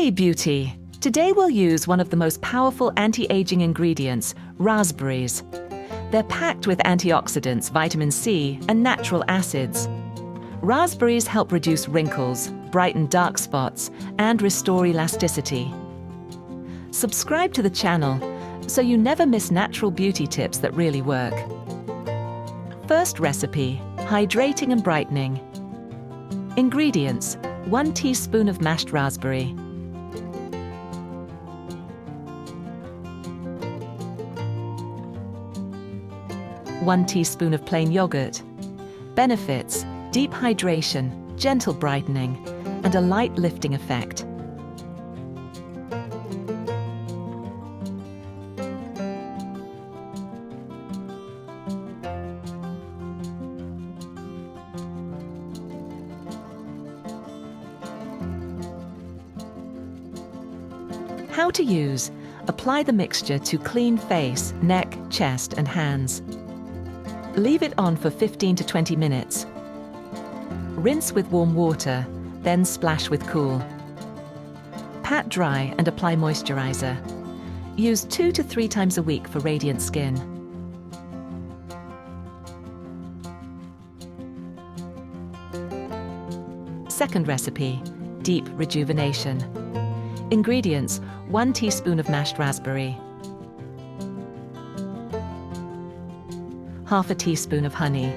Hey beauty! Today we'll use one of the most powerful anti-aging ingredients, raspberries. They're packed with antioxidants, vitamin C, and natural acids. Raspberries help reduce wrinkles, brighten dark spots, and restore elasticity. Subscribe to the channel so you never miss natural beauty tips that really work. First recipe, hydrating and brightening. Ingredients: 1 teaspoon of mashed raspberry, 1 teaspoon of plain yogurt. Benefits: deep hydration, gentle brightening, and a light lifting effect. How to use: apply the mixture to clean face, neck, chest, and hands. Leave it on for 15 to 20 minutes. Rinse with warm water, then splash with cool. Pat dry and apply moisturizer. Use 2 to 3 times a week for radiant skin. Second recipe, deep rejuvenation. Ingredients: 1 teaspoon of mashed raspberry, half a teaspoon of honey,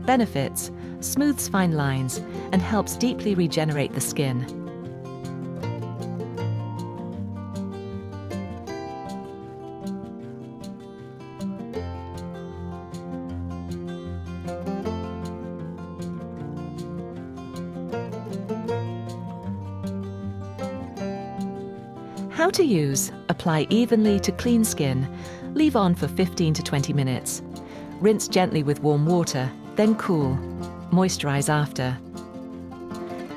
benefits: smooths fine lines and helps deeply regenerate the skin. How to use: apply evenly to clean skin, leave on for 15 to 20 minutes. Rinse gently with warm water, then cool. Moisturize after.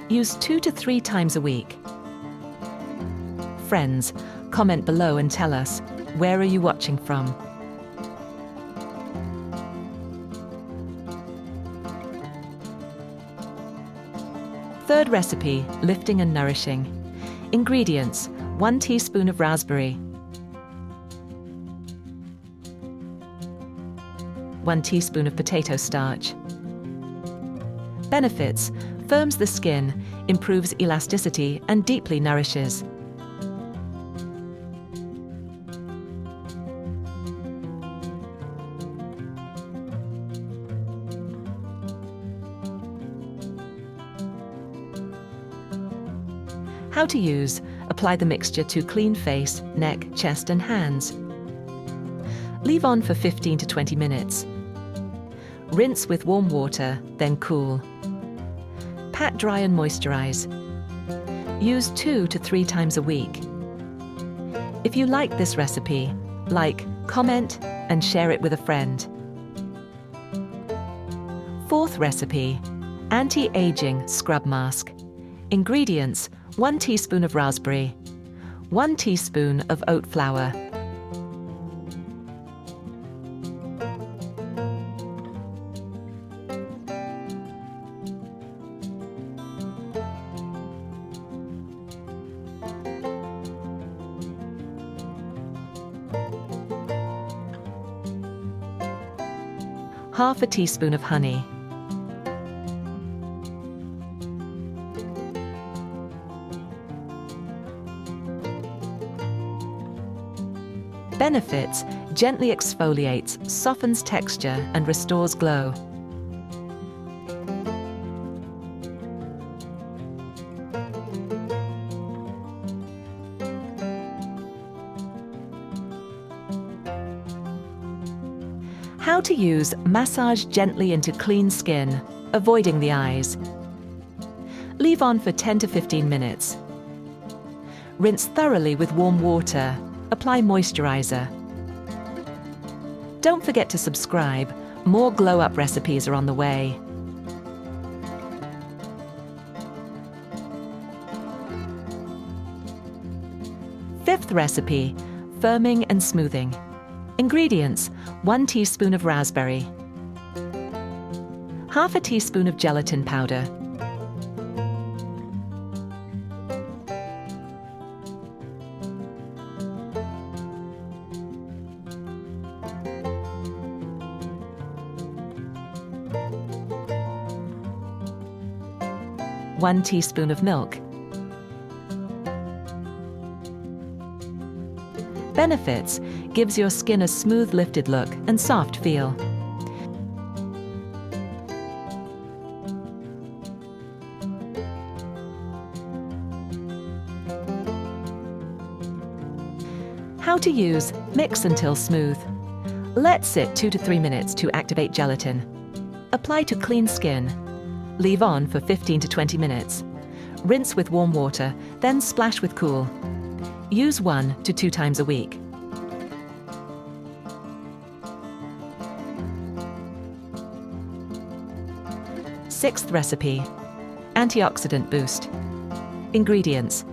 Use 2 to 3 times a week. Friends, comment below and tell us, where are you watching from? Third recipe, lifting and nourishing. Ingredients: 1 teaspoon of raspberry, 1 teaspoon of potato starch. Benefits: firms the skin, improves elasticity, and deeply nourishes. How to use: apply the mixture to clean face, neck, chest, and hands. Leave on for 15 to 20 minutes. Rinse with warm water, then cool. Pat dry and moisturize. Use 2 to 3 times a week. If you like this recipe, like, comment, and share it with a friend. Fourth recipe, anti-aging scrub mask. Ingredients: 1 teaspoon of raspberry, 1 teaspoon of oat flour, half a teaspoon of honey, benefits: gently exfoliates, softens texture, and restores glow. How to use: massage gently into clean skin, avoiding the eyes. Leave on for 10 to 15 minutes. Rinse thoroughly with warm water. Apply moisturizer. Don't forget to subscribe. More glow-up recipes are on the way. Fifth recipe, firming and smoothing. Ingredients: 1 teaspoon of raspberry, half a teaspoon of gelatin powder, one teaspoon of milk. Benefits: gives your skin a smooth, lifted look and soft feel. How to use: mix until smooth. Let sit 2 to 3 minutes to activate gelatin. Apply to clean skin. Leave on for 15 to 20 minutes. Rinse with warm water, then splash with cool. Use 1 to 2 times a week. Sixth recipe: antioxidant boost. Ingredients: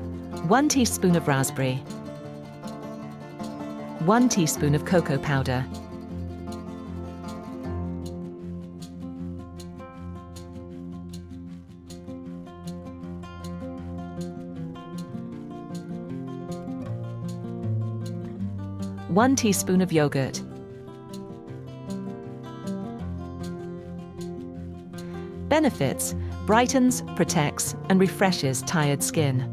1 teaspoon of raspberry, 1 teaspoon of cocoa powder, one teaspoon of yogurt, benefits: brightens, protects, and refreshes tired skin.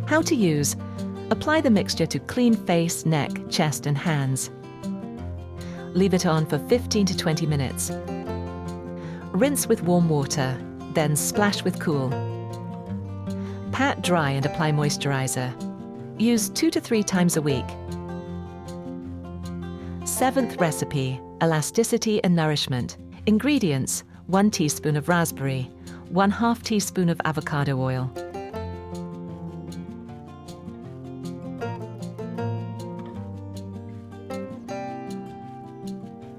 How to use: apply the mixture to clean face, neck, chest, and hands. Leave it on for 15 to 20 minutes. Rinse with warm water, then splash with cool. Pat dry and apply moisturizer. Use 2 to 3 times a week. Seventh recipe: elasticity and nourishment. Ingredients: 1 teaspoon of raspberry, 1/2 teaspoon of avocado oil,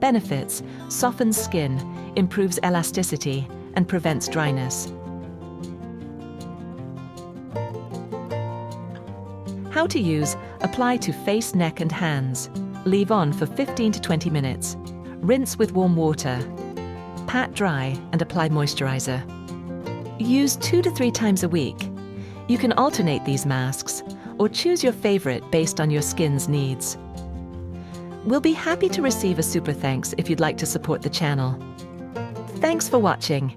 benefits: softens skin, improves elasticity, and prevents dryness. How to use: apply to face, neck, and hands. Leave on for 15 to 20 minutes. Rinse with warm water. Pat dry and apply moisturizer. Use 2 to 3 times a week. You can alternate these masks or choose your favorite based on your skin's needs. We'll be happy to receive a super thanks if you'd like to support the channel. Thanks for watching.